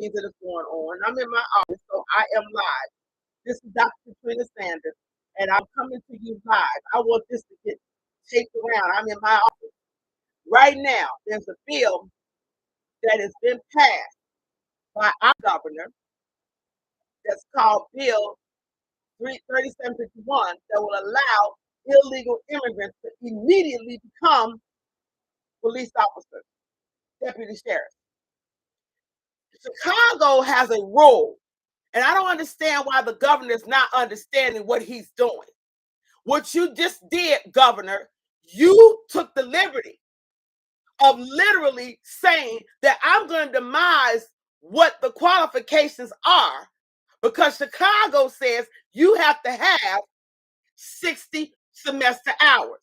things that is going on. I'm in my office, so I am live. This is Dr. Katrina Sanders, and I'm coming to you live. I want this to get taped around. I'm in my office. Right now, there's a bill that has been passed by our governor that's called Bill 3751 that will allow illegal immigrants to immediately become police officers, deputy sheriffs. Chicago has a rule, and I don't understand why the governor is not understanding what he's doing. What you just did, governor, you took the liberty of literally saying that I'm going to demise what the qualifications are because Chicago says you have to have 60 semester hours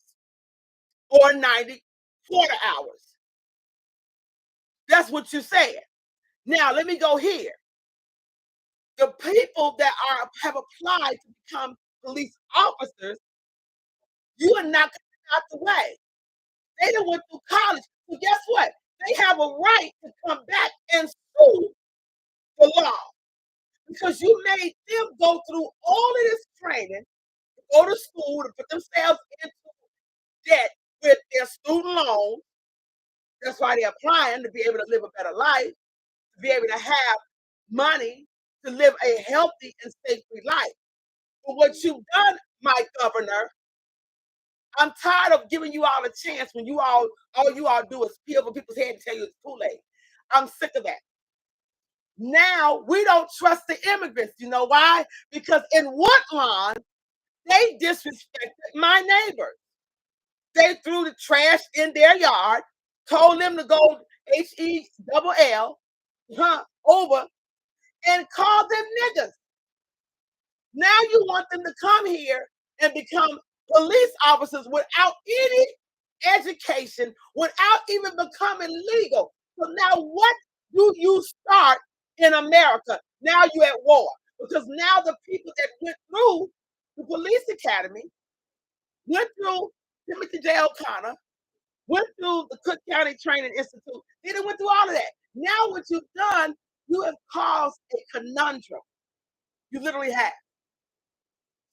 or 90 quarter hours. That's what you said. Now, let me go here. The people that have applied to become police officers, you are not getting out the way. They done went through college. So guess what? They have a right to come back and sue the law because you made them go through all of this training, go to school to put themselves into debt with their student loans. That's why they're applying to be able to live a better life, to be able to have money to live a healthy and safe-free life. But what you've done, my governor, I'm tired of giving you all a chance when all you all do is peel over people's head and tell you it's too late. I'm sick of that. Now we don't trust the immigrants. You know why? Because in Woodlawn, they disrespected my neighbors. They threw the trash in their yard, told them to go HELL over and called them niggas. Now you want them to come here and become police officers without any education, without even becoming legal. So now what do you start in America? Now you're at war because now the people that went through the police academy, went through Timothy J. O'Connor, went through the Cook County Training Institute, they done went through all of that. Now what you've done, you have caused a conundrum. You literally have.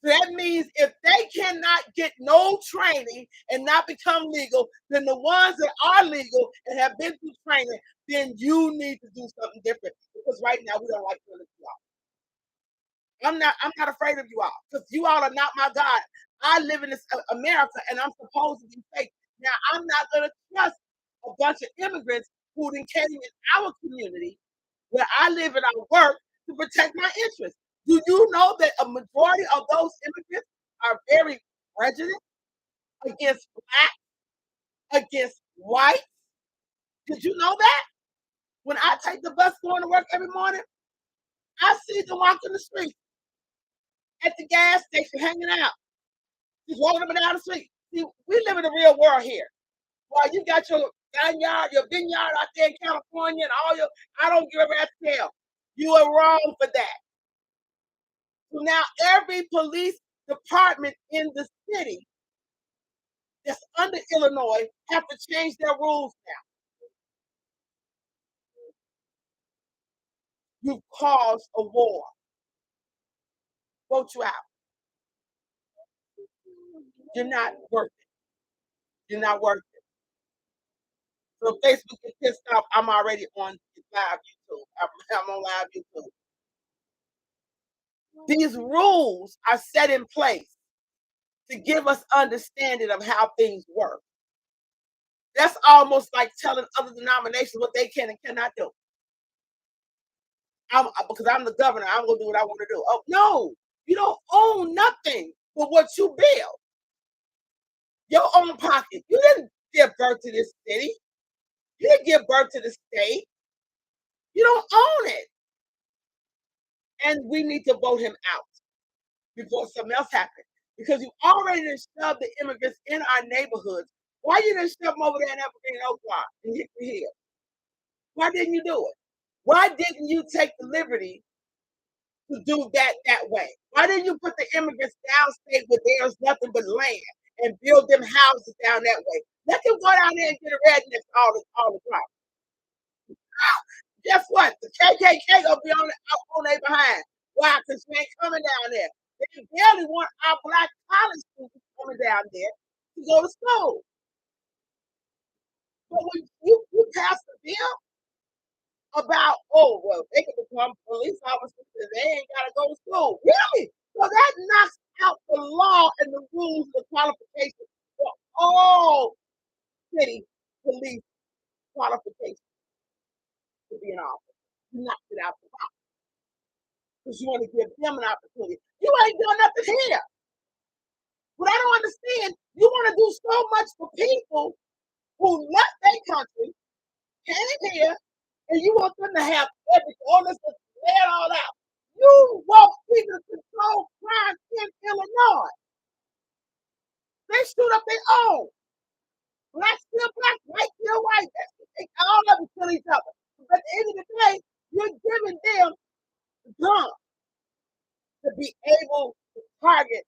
That means if they cannot get no training and not become legal, then the ones that are legal and have been through training, then you need to do something different. Because right now we don't like to you all. I'm not afraid of you all because you all are not my God. I live in this America and I'm supposed to be safe. Now I'm not gonna trust a bunch of immigrants who then came in our community where I live and I work to protect my interests. Do you know that a majority of those immigrants are very prejudiced against black, against white? Did you know that? When I take the bus going to work every morning, I see them walking the street at the gas station hanging out, just walking up and down the street. See, we live in the real world here. While you got your vineyard, out there in California and all your, I don't give a rat's tail. You are wrong for that. So now every police department in the city that's under Illinois have to change their rules now. You've caused a war. Vote you out. You're not worth it. You're not worth it. So if Facebook gets pissed off, I'm already on live YouTube. I'm on live YouTube. These rules are set in place to give us understanding of how things work. That's almost like telling other denominations what they can and cannot do. Because I'm the governor, I'm gonna do what I want to do. Oh no, you don't own nothing but what you build. Your own pocket. You didn't give birth to this city. You didn't give birth to the state. You don't own it. And we need to vote him out before something else happens. Because you already done shoved the immigrants in our neighborhoods. Why you didn't shove them over there in Evergreen Oak Park and Hickory Hill? Why didn't you do it? Why didn't you take the liberty to do that way? Why didn't you put the immigrants downstate where there's nothing but land and build them houses down that way? Let them go down there and get a redneck all the time. Guess what? The KKK gonna be on their behind. Why? Because we ain't coming down there. They barely want our black college students coming down there to go to school. But when you pass a bill about, oh, well, they can become police officers and they ain't got to go to school. Really? So that knocks out the law and the rules, the qualifications for all city police qualifications to be an officer. You knocked it out the box because you want to give them an opportunity. You ain't doing nothing here. What I don't understand, you want to do so much for people who left their country, came here, and you want them to have everything, all this, lay it all out. You want people to control crime in Illinois. They shoot up their own. Black still black, white still white. They all of them kill each other. But at the end of the day, you're giving them guns to be able to target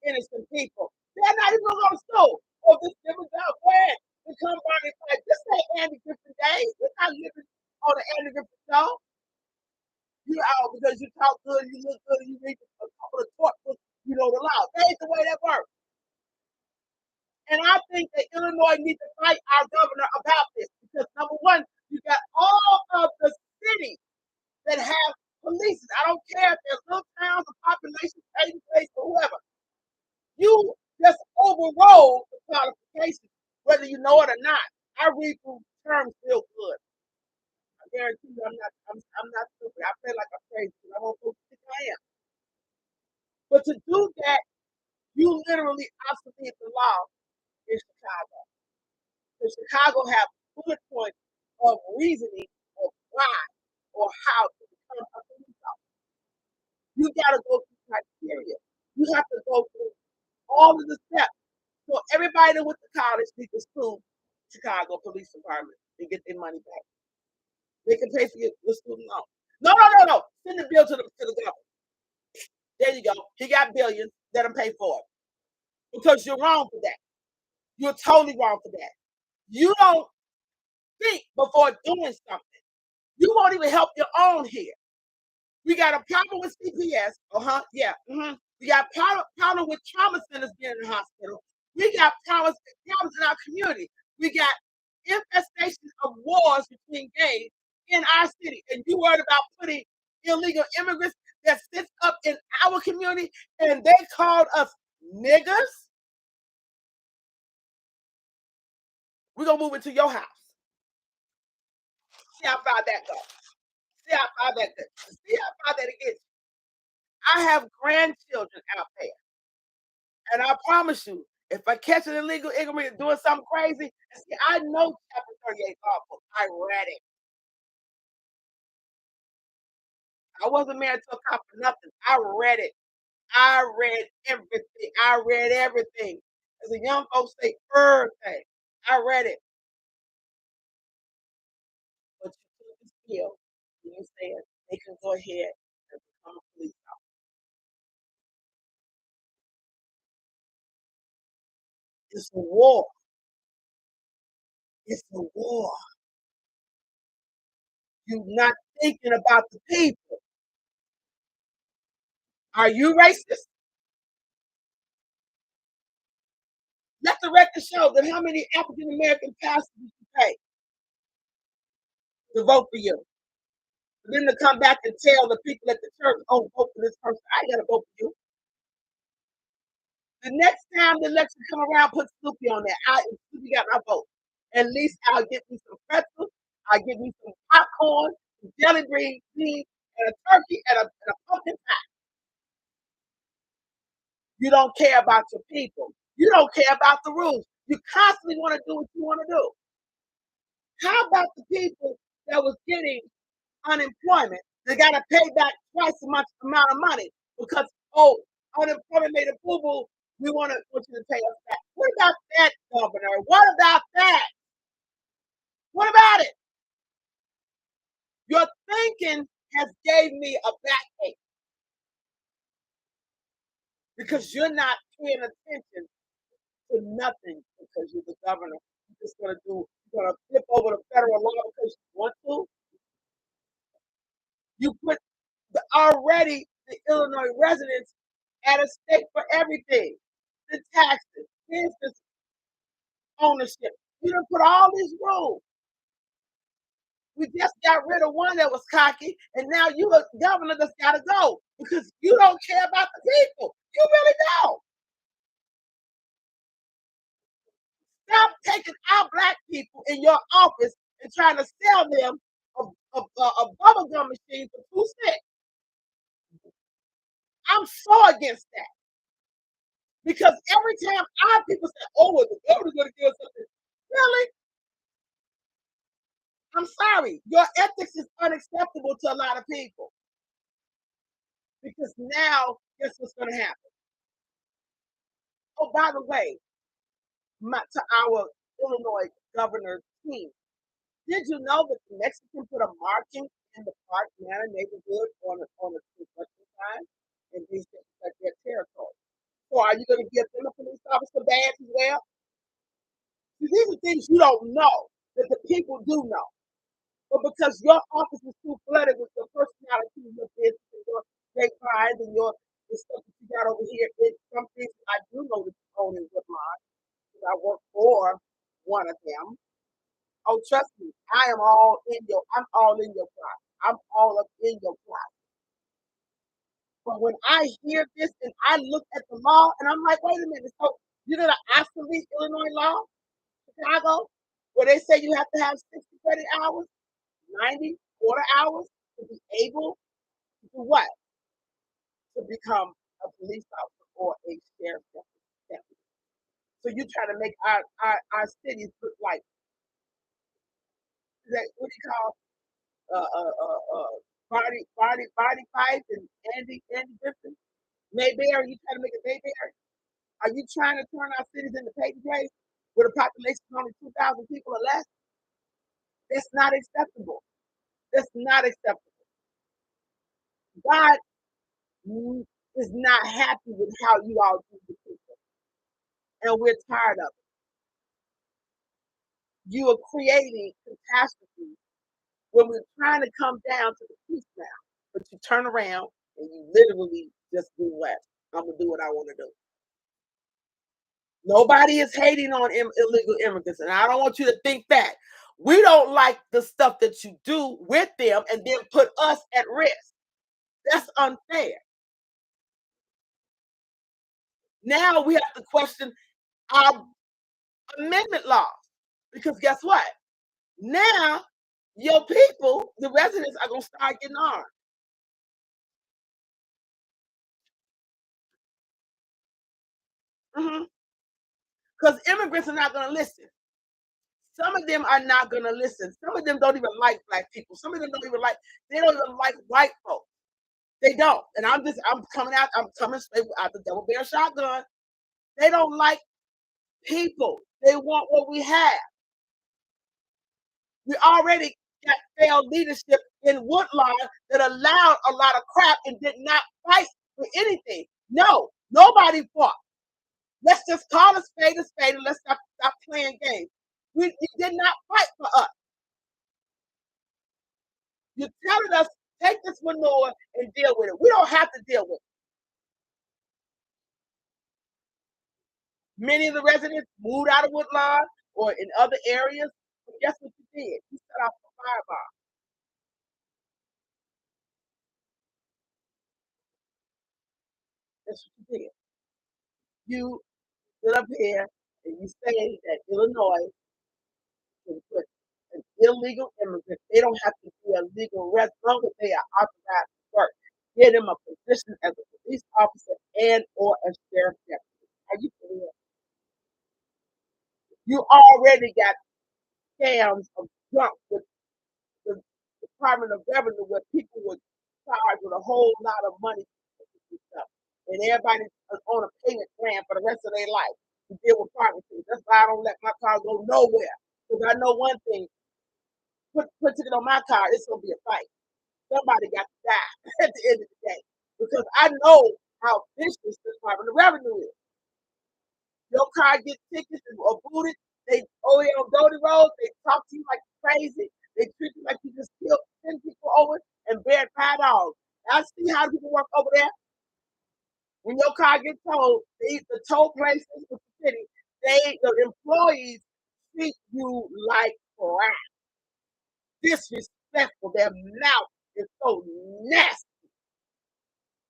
innocent people. They're not even going to go to school. Oh, this was out where to come by and fight. This ain't Andy Griffin Day. We're not living on the Andy Griffin show. You out because you talk good, you look good, and you read a couple of talk books, you know the law. That ain't the way that works. And I think that Illinois needs to fight our governor about this because number one, you got all of the cities that have police. I don't care if there's little towns or population, 80 place, or whoever. You just overrode the qualifications, whether you know it or not. I read through terms real good. I guarantee you, I'm not stupid. I feel like I'm crazy. I won't think I am. But to do that, you literally obsolete the law in Chicago. Because Chicago have bullet points of reasoning of why or how to become a police officer. You got to go through criteria. You have to go through all of the steps. So everybody that went to college needs to sue Chicago Police Department and get their money back. They can pay for your student loan. No, no, no, no. Send the bill to the government. There you go. He got billions. Let him pay for it. Because you're wrong for that. You're totally wrong for that. You don't think before doing something. You won't even help your own here. We got a problem with CPS. Yeah. We got problem with trauma centers being in the hospital. We got problems in our community. We got infestation of wars between gays in our city. And you worried about putting illegal immigrants that sits up in our community and they called us niggers? We're going to move into your house. See how far that goes. See how far that goes. See how far that it gets. I have grandchildren out there. And I promise you, if I catch an illegal immigrant doing something crazy, see, I know Chapter 38 law book. I read it. I wasn't married to a cop for nothing. I read it. I read everything. I read everything. As a young folks say, everything. I read it. But you took this bill and you said they can go ahead and become a police officer. It's a war. It's a war. You're not thinking about the people. Are you racist? Let the record show that how many African American pastors did you pay to vote for you? For them to come back and tell the people at the church, oh, vote for this person. I gotta vote for you. The next time the election come around, put Snoopy on there. Snoopy got my vote. At least I'll get me some pretzels. I'll get me some popcorn, some jelly beans, and a turkey and a pumpkin pie. You don't care about your people. You don't care about the rules. You constantly want to do what you want to do. How about the people that was getting unemployment? They got to pay back twice as much amount of money because, oh, unemployment made a boo boo. We want you to pay us back. What about that, Governor? What about that? What about it? Your thinking has gave me a backache because you're not paying attention to nothing because you're the governor. You're just gonna flip over the federal law because you want to. You put the Illinois residents at a stake for everything. The taxes, business ownership. You done put all these rules. We just got rid of one that was cocky, and now you a governor that's gotta go because you don't care about the people. You really don't. Stop taking our black people in your office and trying to sell them a bubble gum machine for 2 cents. I'm so against that because every time our people say, "Oh, well, the governor's going to give us something," really, I'm sorry, your ethics is unacceptable to a lot of people because now, guess what's going to happen? Oh, by the way, to our Illinois governor team, did you know that the Mexicans put a marking in the Park Manor neighborhood on a construction sign, and these things like their territory? So are you going to give them a police officer badge as well? See, these are things you don't know that the people do know. But because your office is too flooded with your personality and your business and your grapevines and your the stuff that you got over here, it's some things I do know that you own in Woodlawn because I work for one of them. Oh, trust me, I'm all in your plot. I'm all up in your plot. But when I hear this and I look at the law and I'm like, wait a minute, so you're gonna obsolete Illinois law, Chicago, where they say you have to have 60 credit hours, 90 quarter hours to be able to do what? To become a police officer or a sheriff's deputy. So you try to make our cities look like that, what do you call body fights and Andy Griffin. Mayberry, you trying to make it Mayberry? Are you trying to turn our cities into paper place with a population of only 2,000 people or less? That's not acceptable. That's not acceptable. God is not happy with how you all do the people, and we're tired of it. You are creating catastrophe when we're trying to come down to the peace now, but you turn around and you literally just do what? I'm gonna do what I want to do. Nobody is hating on illegal immigrants, and I don't want you to think that. We don't like the stuff that you do with them and then put us at risk. That's unfair. Now we have to question our amendment laws because guess what? Now your people, the residents, are going to start getting armed. Because immigrants are not going to listen. Some of them are not going to listen. Some of them don't even like black people. Some of them don't even like. They don't even like white folks. They don't. And I'm coming out. I'm coming straight out the double barrel shotgun. They don't like people. They want what we have. We already got failed leadership in Woodlawn that allowed a lot of crap and did not fight for anything. No, nobody fought. Let's just call a spade and let's stop playing games. You did not fight for us. You're telling us take this manure and deal with it. We don't have to deal with it. Many of the residents moved out of Woodlawn or in other areas. But guess what you did? You set off a fireball. That's what you did. You stood up here and you say that Illinois can put an illegal immigrant, they don't have to be a legal resident as long as they are authorized to work. Get them a position as a police officer and or a sheriff deputy. Are you clear? You already got scams of junk with the Department of Revenue where people were charged with a whole lot of money and stuff. And everybody's on a payment plan for the rest of their life to deal with property. That's why I don't let my car go nowhere. Because I know one thing, put ticket on my car, it's gonna be a fight. Somebody got to die at the end of the day. Because I know how vicious the Department of Revenue is. Your car gets tickets or booted, they over on Dodie Road, they talk to you like crazy, they treat you like you just killed 10 people over, and bed $5. I see how people work over there. When your car gets towed, the tow places with the city, the employees treat you like crap, disrespectful. Their mouth is so nasty.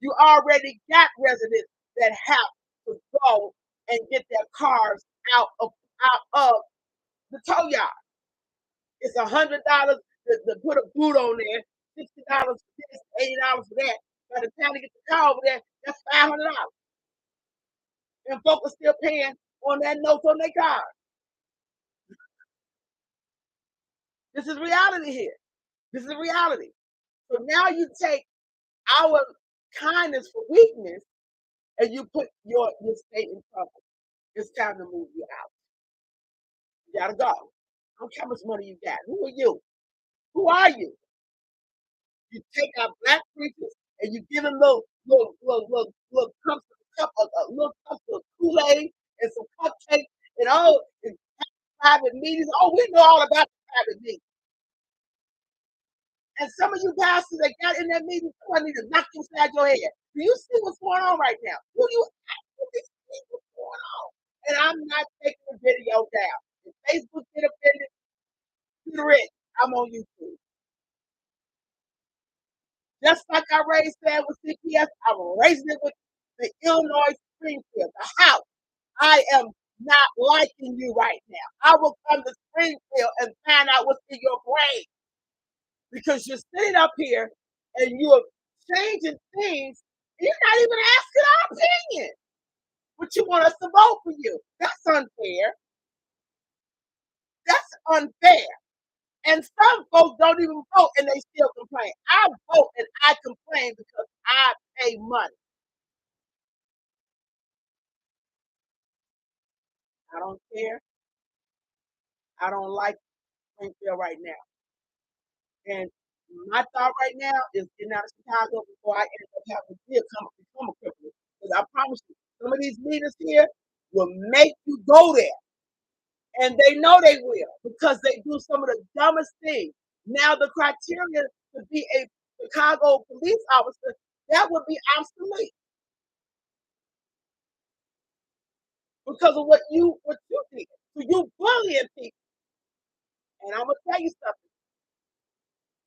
You already got residents that have to go and get their cars out of the tow yard. It's $100 to put a boot on there, $60 for this, $80 for that. By the time they get the car over there, that's $500. And folks are still paying on that note on their car. This is reality here. This is reality. So now you take our kindness for weakness and you put your state in trouble. It's time to move you out. You gotta go. I don't care how much money you got. Who are you? Who are you? You take our black preachers and you give them little little cups of Kool-Aid and some cupcakes and all in private meetings. Oh, we know all about the private meetings. And some of you pastors that got in that meeting, somebody need to knock you inside your head. Do you see what's going on right now? Do you actually see what's going on? And I'm not taking the video down. If Facebook get offended, do the rest. I'm on YouTube. Just like I raised that with CPS, I'm raising it with the Illinois Springfield, the house. I am not liking you right now. I will come to Springfield and find out what's in your brain because you're sitting up here and you're changing things. And you're not even asking our opinion, but you want us to vote for you. That's unfair. That's unfair. And some folks don't even vote and they still complain. I vote and I complain because I pay money. I don't care. I don't like Springfield right now. And my thought right now is getting out of Chicago before I end up having to become a cripple. Because I promise you, some of these leaders here will make you go there. And they know they will because they do some of the dumbest things. Now the criteria to be a Chicago police officer, that would be obsolete because of what you did. So you bullying people. And I'm gonna tell you something.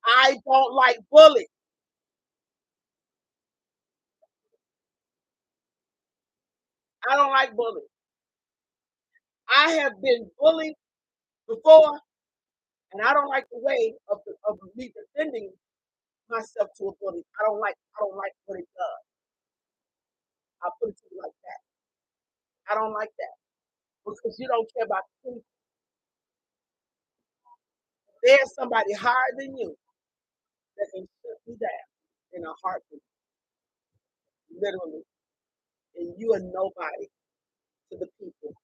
I don't like bullies. I don't like bullies. I have been bullied before, and I don't like the way of me defending myself to a bully. I don't like what it does. I'll put it to you like that. I don't like that because you don't care about the people. There's somebody higher than you that can shut you down in a heartbeat, literally, and you are nobody to the people.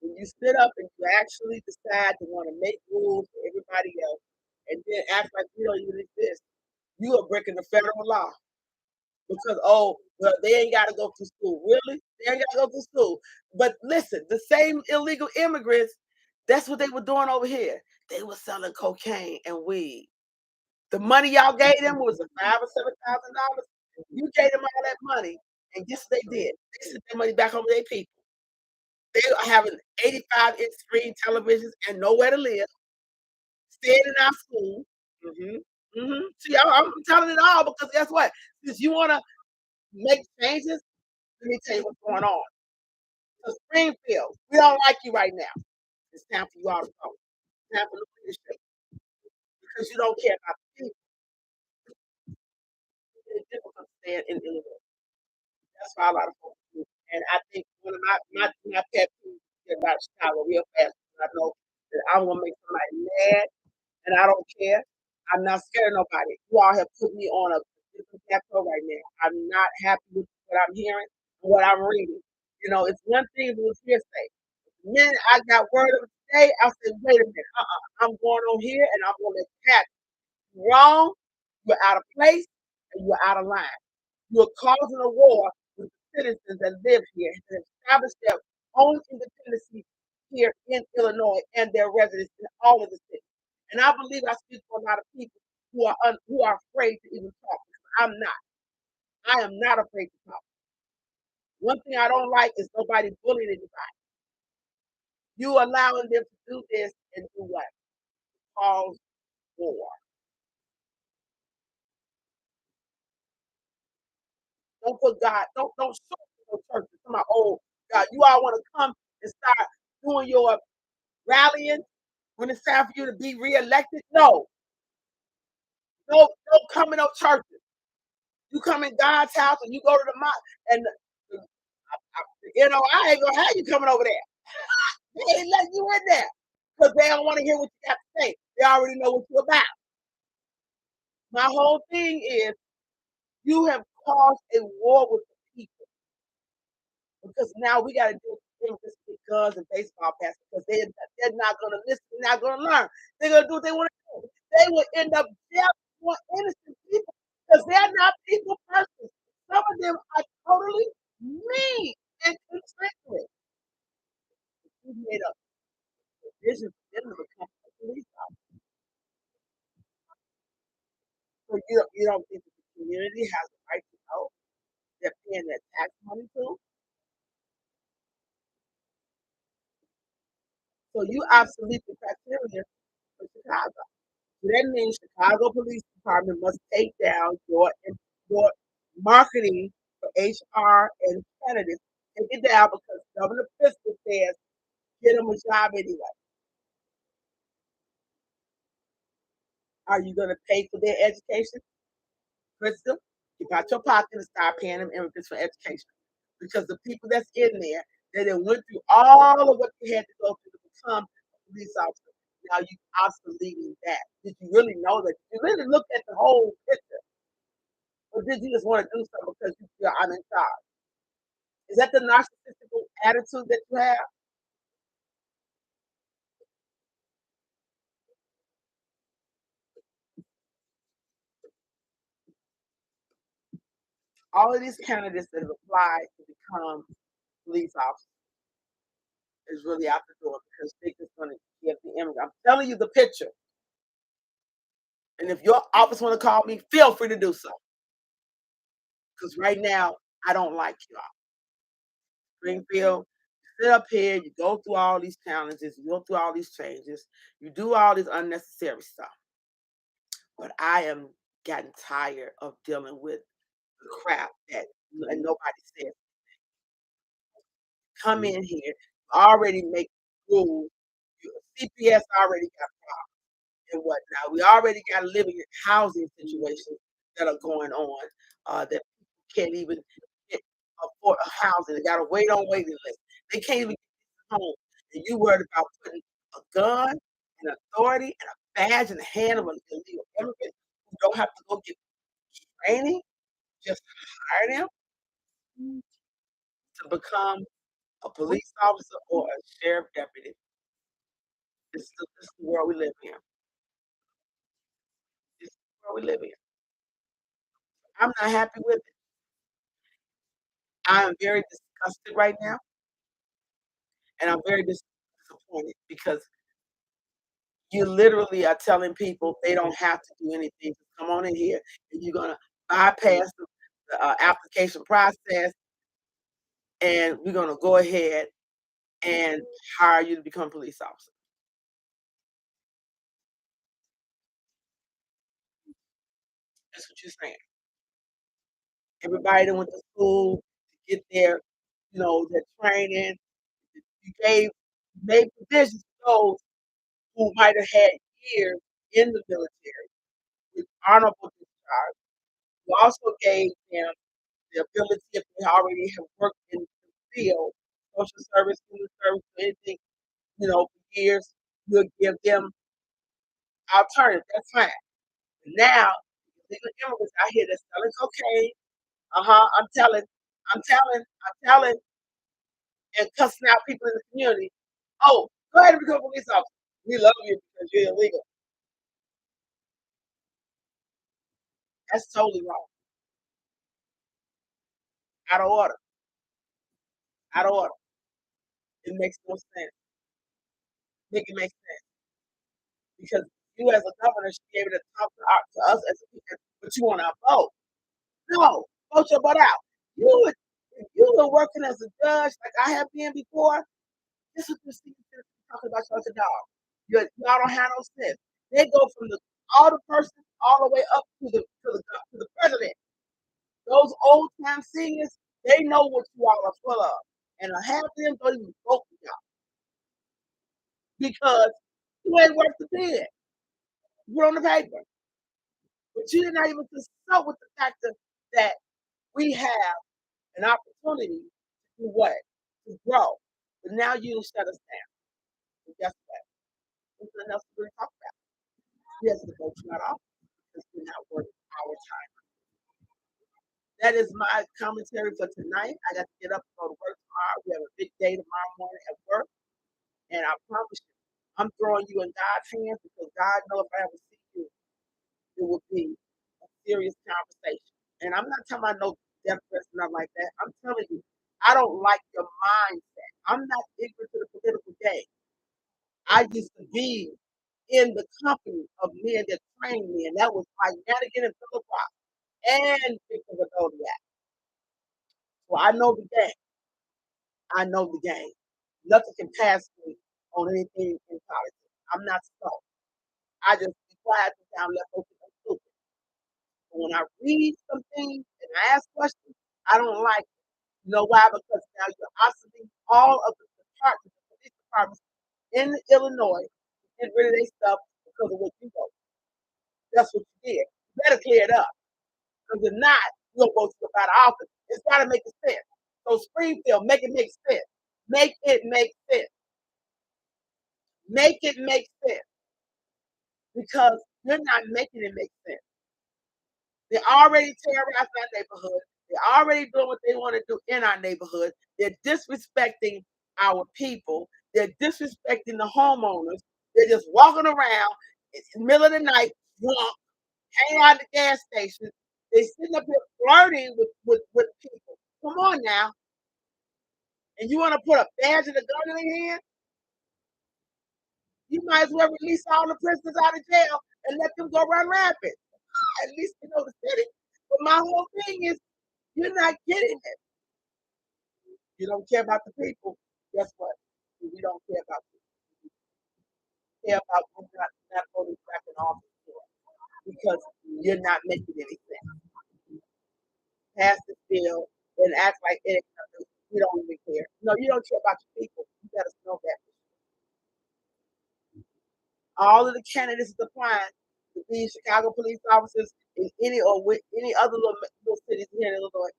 When you sit up and you actually decide to want to make rules for everybody else and then act like you don't even exist, you are breaking the federal law. Because well, they ain't got to go to school. Really? They ain't got to go to school. But listen, the same illegal immigrants, that's what they were doing over here. They were selling cocaine and weed. The money y'all gave them was a $5,000 or $7,000. You gave them all that money, and guess what they did? They sent that money back home to their people. They are having 85-inch screen televisions and nowhere to live, staying in our school. See, I'm telling it all because guess what? Since you want to make changes, let me tell you what's going on. So Springfield, we don't like you right now. It's time for you all to go. It's time for the leadership because you don't care about the people. It's difficult to stand in Illinois. That's why a lot of folks do. And I think one of my pet peeves is about Chicago real fast. I know that I'm gonna make somebody mad, and I don't care. I'm not scared of nobody. You all have put me on a different plateau right now. I'm not happy with what I'm hearing and what I'm reading. You know, it's one thing if it was hearsay. The minute I got word of it today, I said, wait a minute, I'm going on here and I'm gonna let it happen. You're wrong, you're out of place, and you're out of line. You're causing a war with the citizens that live here and establish their own independence here in Illinois and their residents in all of the cities. And I believe I speak for a lot of people. who are afraid to even talk. I'm not. I am not afraid to talk. One thing I don't like is nobody bullying anybody. You allowing them to do this and do what? Cause war. Don't put God, don't show no church to my old God. You all want to come and start doing your rallying when it's time for you to be reelected? No, no, don't come in no churches. You come in God's house and you go to the mosque and I ain't gonna have you coming over there. They ain't letting you in there because they don't want to hear what you have to say. They already know what you're about. My whole thing is you have caused a war with the people because now we got to deal with this with guns and baseball bats because they're not going to listen. They're not going to learn. They're going to do what they want to do. They will end up jail for innocent people because they're not people persons. Some of them are totally mean and contrite. We made a decision for them to become a police officer. So you don't think that the community has the right to know they're paying their tax money to? So you obsolete the criteria for Chicago. So that means Chicago Police Department must take down your marketing for HR and candidates. Take it down because Governor Fiscal says get them a job anyway. Are you going to pay for their education, Crystal? Get out your pocket and start paying them immigrants for education. Because the people that's in there, they done went through all of what they had to go through to become a police officer. Now you obsoleting that. Did you really know that? Did you really look at the whole picture? Or did you just want to do something because you feel I'm in charge? Is that the narcissistic attitude that you have? All of these candidates that have applied to become police officers is really out the door because they're just going to give the image. I'm telling you the picture. And if your office want to call me, feel free to do so. Because right now, I don't like you all. Springfield, you sit up here, you go through all these challenges, you go through all these changes, you do all this unnecessary stuff. But I am getting tired of dealing with the crap that and nobody says. Come in here, already make rules. CPS already got and whatnot. We already got living housing situations that are going on that people can't even get afford a housing. They got to wait on waiting list. They can't even get home. And you worried about putting a gun, an authority, and a badge in the hand of an illegal immigrant who don't have to go get training, just hire them to become a police officer or a sheriff deputy. This is the world we live in. This is the world we live in. I'm not happy with it. I am very disgusted right now, and I'm very disappointed because you literally are telling people they don't have to do anything. Just come on in here, and you're gonna bypass the application process, and we're gonna go ahead and hire you to become a police officer. That's what you're saying. Everybody that went to school to get their training. You made provisions for those who might have had years in the military with honorable discharge. You also gave them the ability, if they already have worked in the field, social service, human service, anything, for years, you'll give them alternative. That's fine. Now, legal immigrants out here that's selling cocaine, I'm telling, and cussing out people in the community. Oh, go ahead and become a police officer. We love you because you're illegal. That's totally wrong. Out of order. Out of order. It makes no sense. Make it make sense because You as a governor should be able to talk to us as a people, but you want our vote. No, vote your butt out. You would, if you were working as a judge like I have been before, this is the senior citizens talking about such a dog. Y'all don't have no sense. They go from the all the person all the way up to the president. Those old time seniors, they know what you all are full of. And half of them don't even vote for y'all because you ain't worth the pen. You put on the paper. But you did not even consult with the fact that we have an opportunity to do what? To grow. But now you shut us down. And guess what? There's nothing else to really talk about. Yes, the vote you not off because we're not worth our time. That is my commentary for tonight. I got to get up and go to work tomorrow. We have a big day tomorrow morning at work. And I promise you, I'm throwing you in God's hands because God knows if I ever see you, it will be a serious conversation. And I'm not talking about no death threats, nothing like that. I'm telling you, I don't like your mindset. I'm not ignorant to the political game. I used to be in the company of men that trained me, and that was Mike Madigan and Philip Rock and Victor Vadoliak. So I know the game. I know the game. Nothing can pass me on anything in politics. I'm not slow. I just be quiet and I'm left open and stupid. But when I read some things and I ask questions, I don't like it. You know why? Because now you're oscillating all of the departments, the police departments in Illinois to get rid of their stuff because of what you vote. That's what you did. You better clear it up. Because if not, you'll go to about office. It's got to make sense. So Springfield, make it make sense. Make it make sense. Make it make sense. Because you're not making it make sense. They're already terrorizing our neighborhood. They're already doing what they want to do in our neighborhood. They're disrespecting our people. They're disrespecting the homeowners. They're just walking around in the middle of the night, drunk, hanging out at the gas station. They're sitting up here flirting with people. Come on now. And you want to put a badge and a gun in their hand? You might as well release all the prisoners out of jail and let them go run rapid. At least you know the city. But my whole thing is, you're not getting it. You don't care about the people. Guess what? We don't care about you. We care about who's not voting back in office for because you're not making any sense. Pass this bill and act like it ain't nothing. We don't even care. No, you don't care about your people. You gotta know that. All of the candidates is applying to be Chicago police officers in any or with any other little cities here in Illinois.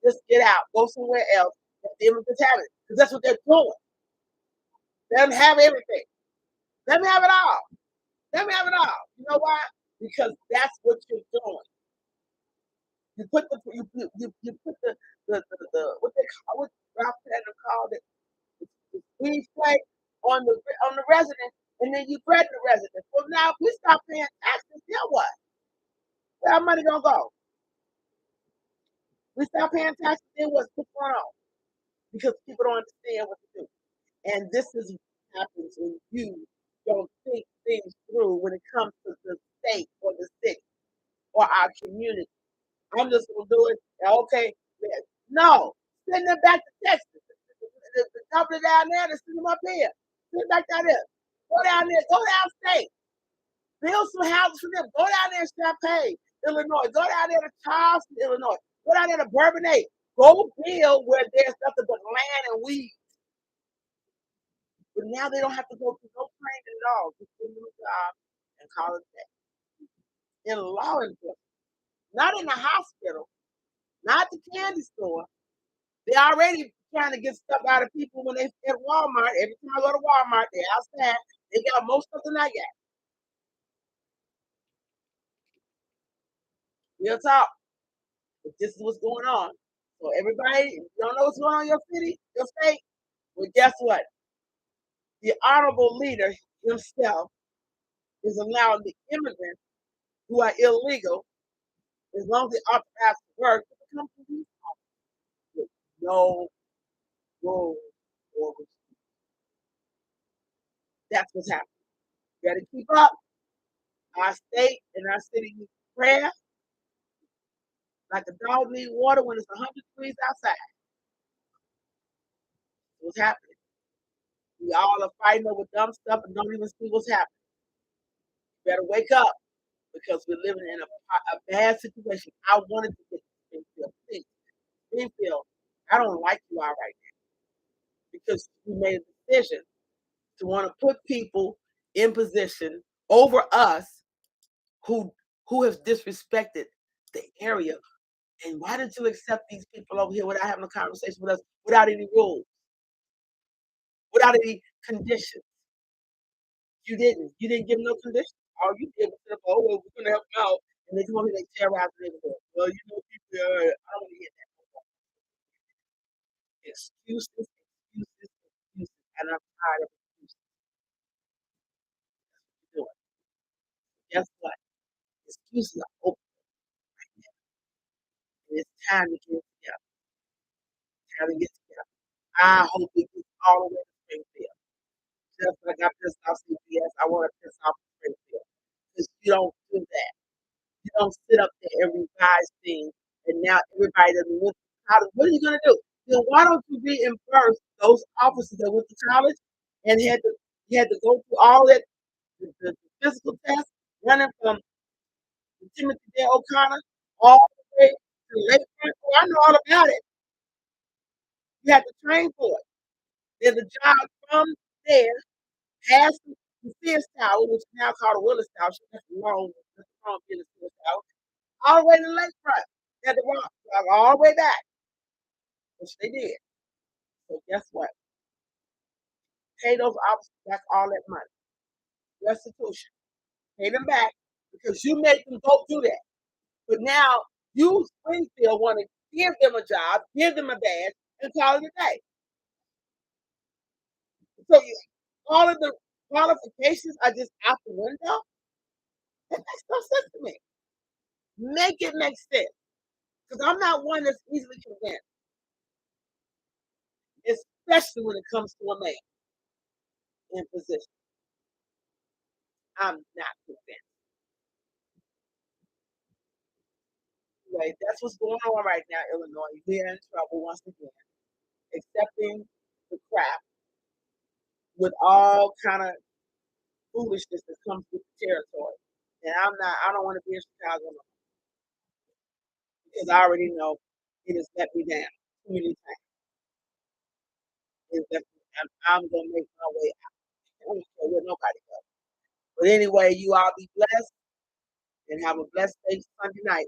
Just get out, go somewhere else. Let the immigrants have it, because that's what they're doing. Let them have everything. Let them have it all. Let me have it all. You know why? Because that's what you're doing. You put you put the what they call what Ralph Taylor called it the squeeze plate on the resident, and then you threaten the resident. Well, now if we stop paying taxes, then what? Where our money gonna go? We stop paying taxes, then what's going on? Because people don't understand what to do. And this is what happens when you don't think things through when it comes to the state or the city or our community. I'm just gonna do it. Okay, yeah. No, send them back to Texas. The governor down there, to send them up here. Send them back down there. Go down there. Go downstate. Build some houses for them. Go down there in Champaign, Illinois. Go down there to Charleston, Illinois. Go down there to Bourbonnais. Go build where there's nothing but land and weeds. But now they don't have to go through no training at all. Just give them a job and call it that. In law enforcement, not in the hospital, not the candy store. They already trying to get stuff out of people when they at Walmart. Every time I go to Walmart, they're outside. They got more stuff than I got. Real talk. But this is what's going on. So everybody, if you don't know what's going on in your city, your state, well, guess what? The honorable leader himself is allowing the immigrants who are illegal, as long as they authorize to work, to become police officers with no rules or restrictions. That's what's happening. You got to keep up. our state and our city needs prayer like a dog needs water when it's 100 degrees outside. What's happening? We all are fighting over dumb stuff and don't even see what's happening. You better wake up because we're living in a bad situation. I wanted to get to Springfield. Please, Springfield, I don't like you all right now because we made a decision to want to put people in position over us who has disrespected the area. And why did you accept these people over here without having a conversation with us, without any rules, without any conditions? You didn't. You didn't give no conditions. All you did was say, "Oh well, we're gonna help them out," and they come over here, they terrorize the neighborhood. Well, you know, people. I don't want to hear that. Excuses, excuses, excuses, and I'm tired of excuses. Doing. Guess what? Excuses are open, and it's time to get together. Time to get together. I hope it gets all the way to Springfield. Just like I pissed off CPS, I want to piss off Springfield because you don't do that. You don't sit up there and revise things, and now everybody doesn't look to college. What are you gonna do? Then why don't you reimburse those officers that went to college and had to go through all that the physical test, running from Timothy J. O'Connor all the way to Lakefront? Oh, I know all about it. You had to train for it. There's a job from there past the Sears Tower, which is now called the Willis Tower. That's long, that's long being the Sears Tower, all the way to the lakefront. They had to walk all the way back, which they did. So guess what? Pay those officers back all that money. Restitution. Pay them back because you made them go do that. But now you, Springfield, want to give them a job, give them a badge, and call it a day. So all of the qualifications are just out the window. That makes no sense to me. Make it make sense. Because I'm not one that's easily convinced, especially when it comes to a man in position. I'm not convinced. Anyway, that's what's going on right now, Illinois. We're in trouble once again, accepting the crap with all kind of foolishness that comes with the territory. And I don't want to be in Chicago no more because I already know it has let me down too many times. I'm going to make my way out. I don't care where nobody goes. But anyway, you all be blessed and have a blessed day Sunday night.